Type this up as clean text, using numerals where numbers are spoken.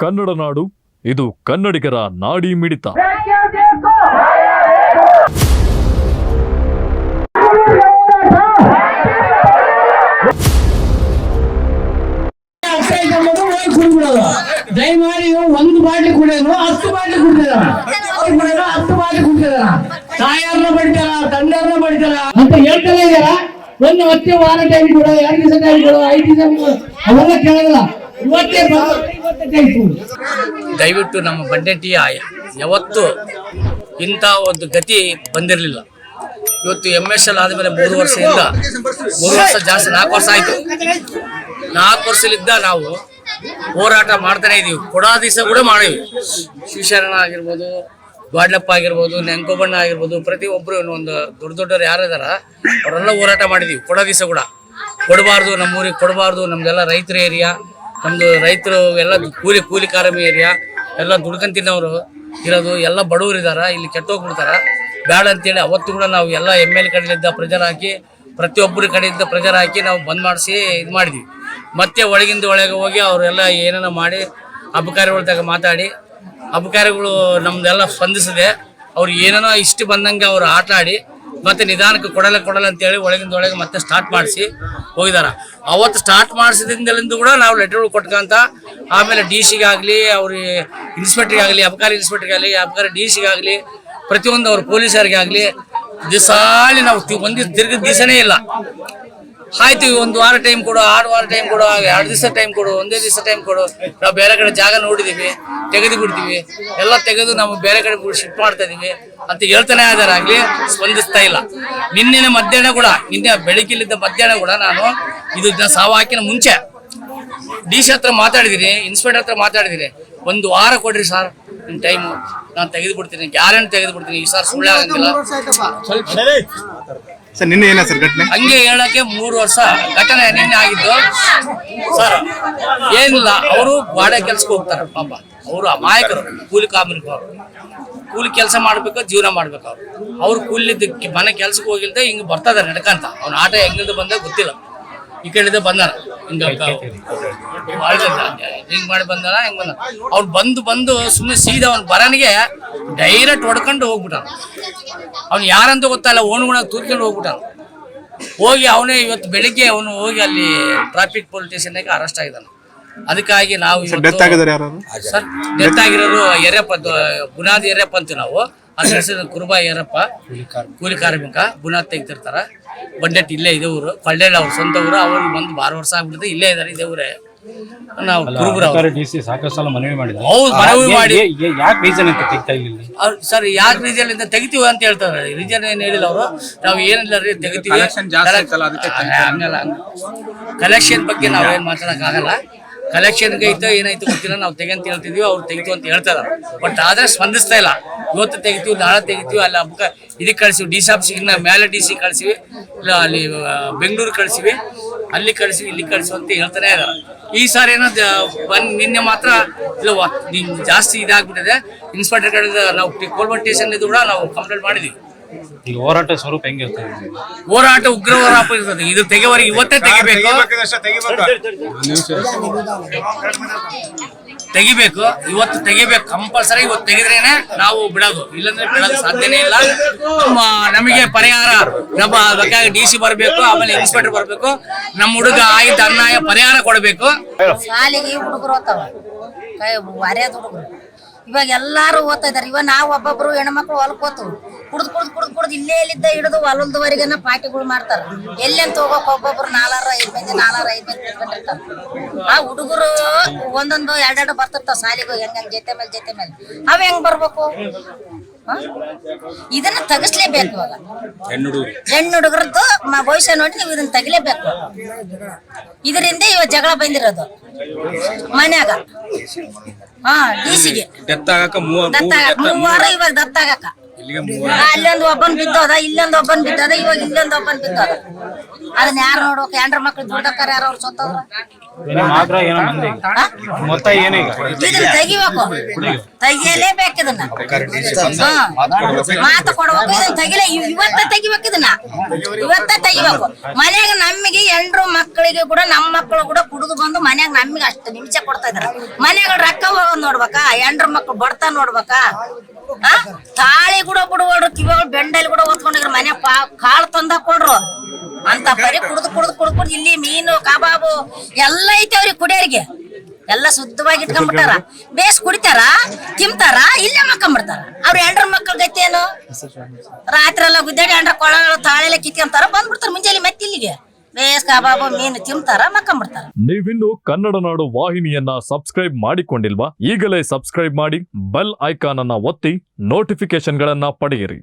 ಕನ್ನಡ ನಾಡು, ಇದು ಕನ್ನಡಿಗರ ನಾಡಿ ಮಿಡಿತ. ದಯಮಾಡಿ ಒಂದು ಬಾಟ್ಲಿ ಕುಡಿಯೋದು 10 ಬಾಟ್ಲಿ ಕುಡಿದಾರ, 10 ಬಾಟ್ಲಿ ಕುಡಿದಾರ, ತಾಯಾರನ್ನ ಬಡಿತಾರ, ತಂದೆಯವ್ರನ್ನ ಬಡಿತಾರ ಅಂತ ಹೇಳ್ತಾನೆ ಇದಾರ. ಒಂದು ಮತ್ತೆ ವಾರ ಟೈಮ್ ಕೊಡು, 2 ದಿವಸ ಟೈಮ್ ಕೊಡು, 5 ದಿವಸ ಅವೆಲ್ಲ ಕೇಳಲ್ಲ. ಇವತ್ತೇ ದಯವಿಟ್ಟು ನಮ್ಮ ಬಂಡೆಟ್ಟಿ ಯಾವತ್ತು ಇಂಥ ಒಂದು ಗತಿ ಬಂದಿರಲಿಲ್ಲ. ಇವತ್ತು MSL ಆದಮೇಲೆ 3 ವರ್ಷದಿಂದ 3 ವರ್ಷ ಜಾಸ್ತಿ 4 ವರ್ಷ ಆಯ್ತು. 4 ವರ್ಷಲಿದ್ದ ನಾವು ಹೋರಾಟ ಮಾಡ್ತಾನೆ ಇದೀವಿ. ಕೊಡಾ ದಿವಸ ಕೂಡ ಮಾಡೀವಿ. ಶಿವಶರಣ ಆಗಿರ್ಬೋದು, ಗಾಡ್ಲಪ್ಪ ಆಗಿರ್ಬೋದು, ನೆಂಕೋಬಣ್ಣ ಆಗಿರ್ಬೋದು, ಪ್ರತಿಯೊಬ್ಬರು ಒಂದು ದೊಡ್ಡವರು ಯಾರಿದಾರ ಅವರೆಲ್ಲ ಹೋರಾಟ ಮಾಡಿದೀವಿ. ಕೊಡಾ ದಿವಸ ಕೂಡ ಕೊಡಬಾರ್ದು, ನಮ್ಮೂರಿಗೆ ಕೊಡಬಾರ್ದು, ನಮ್ದೆಲ್ಲ ರೈತರ ಏರಿಯಾ, ನಮ್ದು ರೈತರು ಎಲ್ಲ ಕೂಲಿ ಕಾರ್ಮಿ ಏರಿಯಾ, ಎಲ್ಲ ದುಡ್ಕೊಂಡ್ ತಿನ್ನೋರು ಇರೋದು, ಎಲ್ಲ ಬಡವರು ಇದಾರ, ಇಲ್ಲಿ ಕೆಟ್ಟೋಗ್ಬಿಡ್ತಾರ, ಬೇಡ ಅಂತೇಳಿ ಅವತ್ತು ಕೂಡ ನಾವು ಎಲ್ಲ ML ಕಡೆಯಿಂದ ಪ್ರೆಜರ್ ಹಾಕಿ, ಪ್ರತಿಯೊಬ್ಬರ ಕಡೆಯಿಂದ ಪ್ರೆಜರ್ ಹಾಕಿ ನಾವು ಬಂದ್ ಮಾಡಿಸಿ ಇದು ಮಾಡಿದ್ವಿ. ಮತ್ತೆ ಒಳಗಿಂದ ಒಳಗೆ ಹೋಗಿ ಅವರೆಲ್ಲ ಏನೇನೋ ಮಾಡಿ ಅಬಕಾರಿಗಳ್ದಾಗ ಮಾತಾಡಿ, ಅಬಕಾರಿಗಳು ನಮ್ದೆಲ್ಲ ಸ್ಪಂದಿಸಿದೆ. ಅವ್ರು ಏನೇನೋ ಇಷ್ಟು ಬಂದಂಗೆ ಅವ್ರು ಆಟ ಆಡಿ ಮತ್ತೆ ನಿಧಾನಕ್ಕೆ ಕೊಡಲ್ಲ ಅಂತೇಳಿ ಒಳಗಿಂದ ಒಳಗೆ ಮತ್ತೆ ಸ್ಟಾರ್ಟ್ ಮಾಡಿಸಿ ಹೋಗಿದಾರ. ಅವತ್ತು ಸ್ಟಾರ್ಟ್ ಮಾಡಿಸಿದಿಂದಲಿಂದ ಕೂಡ ನಾವು ಲೆಟರ್ಗಳು ಕೊಟ್ಕೊಂತ, ಆಮೇಲೆ DC-ಗಾಗಲಿ, ಅವ್ರಿಗೆ ಇನ್ಸ್ಪೆಕ್ಟ್ರಿಗಾಗಲಿ, ಅಬಕಾರಿ ಇನ್ಸ್ಪೆಕ್ಟ್ರಿಗಾಗಲಿ, ಅಬಕಾರಿ DC-ಗಾಗಲಿ, ಪ್ರತಿಯೊಂದು ಅವ್ರ ಪೊಲೀಸರಿಗಾಗಲಿ ದಿಸಾಲಿ ನಾವು ಒಂದು ತಿರ್ಗಿದ ದಿವಸನೇ ಇಲ್ಲ. ಆಯ್ತು, 1 ವಾರ ಟೈಮ್ ಕೊಡು, 6 ವಾರ ಟೈಮ್ ಕೊಡು, 2 ದಿವಸ ಟೈಮ್ ಕೊಡು, 1 ದಿವಸ ಟೈಮ್ ಕೊಡು, ನಾವು ಬೇರೆ ಕಡೆ ಜಾಗ ನೋಡಿದೀವಿ, ತೆಗೆದು ಬಿಡ್ತೀವಿ, ಎಲ್ಲ ತೆಗೆದು ನಾವು ಬೇರೆ ಕಡೆ ಶಿಫ್ಟ್ ಮಾಡ್ತಾ ಇದೀವಿ ಅಂತ ಹೇಳ್ತಾನೆ ಇದಾರಾಗ್ಲಿ, ಸ್ಪಂದಿಸ್ತಾ ಇಲ್ಲ. ನಿನ್ನೆ ಮಧ್ಯಾಹ್ನ ಕೂಡ, ನಿನ್ನೆ ಬೆಳಗ್ಗಿಲ್ಲಿದ್ದ ಮಧ್ಯಾಹ್ನ ಕೂಡ ನಾನು ಇದು ಸಾವು ಹಾಕಿನ ಮುಂಚೆ DC ಹತ್ರ ಮಾತಾಡಿದಿರಿ, ಇನ್ಸ್ಪೆಕ್ಟರ್ ಹತ್ರ ಮಾತಾಡಿದಿರಿ. 1 ವಾರ ಕೊಡ್ರಿ ಸರ್ ನಿಮ್ ಟೈಮು, ನಾನು ತೆಗೆದು ಬಿಡ್ತೀನಿ, ಗ್ಯಾರಂಟಿ ತೆಗೆದು ಬಿಡ್ತೀನಿ, ಈ ಸರ್ ಸುಳ್ಳು ಆಗಂಗಿಲ್ಲ. ಸರ್ ನಿನ್ನೆ ಏನ ಸರ್ ಘಟನೆ? ಹಂಗೆ ಹೇಳಕ್ಕೆ 3 ವರ್ಷ ಘಟನೆ ನಿನ್ನೆ ಆಗಿದ್ದು ಸರ್. ಏನಿಲ್ಲ, ಅವರು ಗಾಡೆ ಕೆಲ್ಸಕ್ಕೆ ಹೋಗ್ತಾರೆ ಪಾಪ, ಅವರು ಅಮಾಯಕರು, ಕೂಲಿ ಕಾರ್ಮಿಕರು, ಕೂಲಿ ಕೆಲಸ ಮಾಡ್ಬೇಕು, ಜೀವನ ಮಾಡ್ಬೇಕು. ಅವ್ರು ಕೂಲಿ ಮನೆ ಕೆಲ್ಸಕ್ಕೆ ಹೋಗಿಲ್ದೆ ಹಿಂಗೆ ಬರ್ತಾ ಇದಾರೆ ನಡ್ಕಂತ. ಅವ್ನ ಆಟ ಹೆಂಗಿಲ್ದ ಬಂದ ಗೊತ್ತಿಲ್ಲ, ಈ ಕಡೆದ ಬಂದಾರ, ಹಿಂಗ್ ಮಾಡಿ ಬಂದಾನ, ಹೆಂಗ್ ಬಂದ. ಅವ್ರು ಬಂದು ಸುಮ್ಮನೆ ಸೀದಾ ಅವ್ನ ಬರನಿಗೆ ಡೈರೆಕ್ಟ್ ಹೊಡ್ಕೊಂಡು ಹೋಗ್ಬಿಟ್ಟ. ಅವ್ನು ಯಾರಂತ ಗೊತ್ತಲ್ಲ, ಓಣುಗುಣ ತೂರ್ಕೊಂಡು ಹೋಗ್ಬಿಟ್ಟಾನ. ಹೋಗಿ ಅವನೇ ಇವತ್ತು ಬೆಳಿಗ್ಗೆ ಅವನು ಹೋಗಿ ಅಲ್ಲಿ ಟ್ರಾಫಿಕ್ ಪೊಲೀಸ್ ಸ್ಟೇಷನ್ಗೆ ಅರೆಸ್ಟ್ ಆಗಿದ್ದಾನೆ. ಅದಕ್ಕಾಗಿ ನಾವು ಸರ್ ಡೆತ್ ಆಗಿರೋರು ಯರ್ಯಪ್ಪ, ಬುನಾದಿ ಯರ್ಯಪ್ಪ ಅಂತೀವಿ ನಾವು. ಅದ್ರ ಹೆಸರು ಕುರುಬಾ ಯರ್ಯಪ್ಪ, ಕೂಲಿ ಕಾರ್ಮಿಕ, ಬುನಾದ್ ತೆಗ್ತಿರ್ತಾರ. ಬಂಡೆಟ್ ಇಲ್ಲೇ ಇದೆ ಊರು, ಕೊಳ್ಳೇಲ್ಲ ಅವ್ರ ಸ್ವಂತ ಊರು. ಅವ್ರಿಗೆ ಬಂದು 12 ವರ್ಷ ಆಗ್ಬಿಟ್ಟಿದೆ, ಇಲ್ಲೇ ಇದಾರೆ, ಇದೇ ಊರೇ. ನಾವು ಸಾಕಷ್ಟು ಸಲ ಮನವಿ ಮಾಡಿದ್ರು. ಹೌದು, ಮನವಿ ಮಾಡಿ ಯಾಕೆ ರೀಸನ್ ಅಂತ ತೆಗಿತಾ ಇಲ್ಲ ಸರ್, ಯಾಕೆ ರೀಸನ್ ಇಂದ ತೆಗಿತೀವಿ ಅಂತ ಹೇಳ್ತಾರೆ. ರೀಸನ್ ಏನ್ ಹೇಳಿಲ್ಲ ಅವರು. ನಾವು ಏನಿಲ್ಲ ರೀ ತೆಗಿತೀವಿ, ಹಂಗಲ್ಲ. ಕಲೆಕ್ಷನ್ ಬಗ್ಗೆ ನಾವೇನ್ ಮಾತಾಡಕ್ ಆಗಲ್ಲ. ಕಲೆಕ್ಷನ್ಗೆ ಐತೋ ಏನಾಯ್ತು ಗೊತ್ತಿಲ್ಲ, ನಾವು ತೆಗಿ ಅಂತ ಹೇಳ್ತಿದ್ವಿ, ಅವ್ರು ತೆಗಿತೀವಿ ಅಂತ ಹೇಳ್ತಾರ. ಬಟ್ ಆದ್ರೆ ಸ್ಪಂದಿಸ್ತಾ ಇಲ್ಲ. ಇವತ್ತು ತೆಗಿತೀವಿ, ನಾಳೆ ತೆಗಿತೀವಿ, ಅಲ್ಲಿ ಹಬ್ಬ ಇದಕ್ಕೆ ಕಳ್ಸಿವಿ, DC ಆಫೀಸಿಗೆ, ಮೇಲೆ DC ಕಳ್ಸಿವಿ, ಇಲ್ಲ ಅಲ್ಲಿ ಬೆಂಗಳೂರು ಕಳ್ಸಿವಿ, ಅಲ್ಲಿ ಕಳ್ಸಿವಿ, ಇಲ್ಲಿ ಕಳ್ಸಿವಿ ಅಂತ ಹೇಳ್ತಾನೆ ಇದಾರ. ಈ ಸಾರಿ ಏನೋ ನಿನ್ನೆ ಮಾತ್ರ ಇಲ್ಲ ಜಾಸ್ತಿ ಇದಾಗ್ಬಿಟ್ಟಿದೆ. ಇನ್ಸ್ಪೆಕ್ಟರ್ ಕಡೆ ನಾವು ಕೋಲ್ಬನ್ ಸ್ಟೇಷನ್ ಕೂಡ ನಾವು ಕಂಪ್ಲೇಂಟ್ ಮಾಡಿದೀವಿ. ಈಗ ಹೋರಾಟ ಸ್ವರೂಪ ಹೆಂಗಿರ್ತದೆ? ಹೋರಾಟ ಉಗ್ರ ಹೋರಾಟ ಇರ್ತದೆ. ಇದು ತೆಗೆವರೆಗೆ ಇವತ್ತೇ ತೆಗಿಬೇಕು, ಇವತ್ತು ತೆಗಿಬೇಕು ಕಂಪಲ್ಸರಿ. ಇವತ್ತು ತೆಗೆದ್ರೇನೆ ನಾವು ಬಿಡೋದು, ಇಲ್ಲಾಂದ್ರೆ ಬಿಡೋದು ಸಾಧ್ಯನೇ ಇಲ್ಲ. ನಮಗೆ ಪರಿಹಾರ, ನಮ್ಮ DC ಬರಬೇಕು, ಆಮೇಲೆ ಇನ್ಸ್ಪೆಕ್ಟರ್ ಬರಬೇಕು, ನಮ್ಮ ಹುಡುಗ ಆಯ್ತು ಅನ್ಯಾಯ ಪರಿಹಾರ ಕೊಡಬೇಕು. ಶಾಲೆಗೆ ಹುಡುಗರು ಓದ್ತಾವ, ಇವಾಗ ಎಲ್ಲಾರು ಓದ್ತಾ ಇದಾರೆ. ಇವಾಗ ನಾವು ಒಬ್ಬೊಬ್ರು ಹೆಣ್ಮಕ್ಳು ಹೊಲಕ್ ಹೋಗ್ತವು, ಕುಡ್ದು ಇಲ್ಲೇ ಇಲ್ಲಿದ್ದ ಹಿಡಿದು ಹೊಲದವರೆಗನ ಪಾರ್ಟಿಗಳು ಮಾಡ್ತಾರ. ಎಲ್ಲೆಂತ ಹೋಗಕ್ ಒಬ್ಬೊಬ್ರು 4-5 ಮಂದಿ ಕುತ್ಕೊಂಡಿರ್ತಾರ. ಆ ಹುಡುಗರು ಒಂದೊಂದು 2 ಬರ್ತಿರ್ತಾವ ಶಾಲೆಗೂ, ಹೆಂಗ್ ಜೊತೆ ಮೇಲೆ ಅವ್ ಹೆಂಗ್ ಬರ್ಬೇಕು? ಇದನ್ನ ತಗಸ್ಲೇಬೇಕು. ಇವಾಗ ಹೆಣ್ಣು ಹುಡುಗರದ್ದು ಭವಿಷ್ಯ ನೋಡಿ ನೀವು ಇದನ್ನ ತೆಗಿಲೇಬೇಕು. ಇದರಿಂದ ಇವಾಗ ಜಗಳ ಬಂದಿರೋದು ಮನ್ಯಾಗ. DC-ಗೆ ಇವಾಗ ದತ್ತಾಗಕ ಅಲ್ಲೊಂದು ಒಬ್ಬನ್ ಬಿದ್ದೋದ, ಇಲ್ಲೊಂದು ಒಬ್ಬನ್ ಬಿದ್ದೋದ, ಇವಾಗ ಇಲ್ಲೊಂದು ಒಬ್ಬನ್ ಬಿದ್ದೋದ. ಅದನ್ನ ಯಾರು ನೋಡ್ಬೇಕು? 2 ಮಕ್ಳು ದುಡ್ಡಕ್ಕಾರ ಯಾರು ಅವ್ರು ಸತ್ತವ್ರ. ಇದನ್ನ ತೆಗಿಬೇಕು, ತೆಗಿಯಲೇಬೇಕು. ಇದನ್ನ ಮಾತು ಕೊಡ್ಬೇಕು, ಇದನ್ನ ತೆಗಿಲೇ ಇವತ್ತ ತೆಗಿಬೇಕು. ಇದನ್ನ ಇವತ್ತ ತೆಗಿಬೇಕು. ಮನ್ಯಾಗ ನಮಗೆ 2 ಮಕ್ಕಳಿಗೆ ಕೂಡ, ನಮ್ಮ ಮಕ್ಕಳು ಕೂಡ ಕುಡಿದು ಬಂದು ಮನ್ಯಾಗ ನಮ್ಗೆ ಅಷ್ಟು ನಿಮಿಷ ಕೊಡ್ತಾ ಇದಾರ. ಮನೆಗಳು ರೊಕ್ಕ ಹೋಗೋದ್ ನೋಡ್ಬೇಕಾ, ಹೆಂಡ್ರ ಮಕ್ಳು ಬಡ್ತಾ ನೋಡ್ಬೇಕಾ, ತಾಳಿ ಕೂಡ ಬಿಡುವಡ್ರು, ಕಿವಿಗಳು ಬೆಂಡಲ್ಲಿ ಕೂಡ ಓದ್ಕೊಂಡಿದ್ರು, ಮನೆ ಕಾಳು ತಂದ ಕೊಡ್ರು ಅಂತ ಬರೀ ಕುಡ್ದು ಇಲ್ಲಿ ಮೀನು ಕಬಾಬು ಎಲ್ಲ ಐತೆ ಅವ್ರಿಗೆ ಕುಡಿಯೋರಿಗೆ. ಎಲ್ಲ ಶುದ್ಧವಾಗಿ ಇಟ್ಕೊಂಡ್ಬಿಟ್ಟಾರ, ಬೇಸ್ ಕುಡಿತಾರ, ತಿಂತಾರ, ಇಲ್ಲೇ ಮಕ್ಕೊಂಡ್ಬಿಡ್ತಾರ. ಅವ್ರ ಹೆಂಡ್ರ ಮಕ್ಳ ಗತಿ ಏನು? ರಾತ್ರಿ ಎಲ್ಲ ಗುದ್ದಾಡಿ ಹೆಂಡ್ರ ಕೊಳಗಳು ತಾಳೆಲ್ಲ ಕಿತ್ಕೊಂತಾರ, ಬಂದ್ಬಿಡ್ತಾರ ಮುಂಜಾನೆ ಮತ್ತೆ ಇಲ್ಲಿಗೆ ಬೇಸ್ ಕಬಾಬು ಮೀನು ತಿಂತಾರ, ಮಕ್ಕೊಂಡ್ಬಿಡ್ತಾರ. ನೀವಿನ್ನು ಕನ್ನಡ ನಾಡು ವಾಹಿನಿಯನ್ನ ಸಬ್ಸ್ಕ್ರೈಬ್ ಮಾಡಿಕೊಂಡಿಲ್ವಾ? ಈಗಲೇ ಸಬ್ಸ್ಕ್ರೈಬ್ ಮಾಡಿ, ಬೆಲ್ ಐಕಾನ್ ಅನ್ನ ಒತ್ತಿ ನೋಟಿಫಿಕೇಶನ್ ಗಳನ್ನ ಪಡೆಯಿರಿ.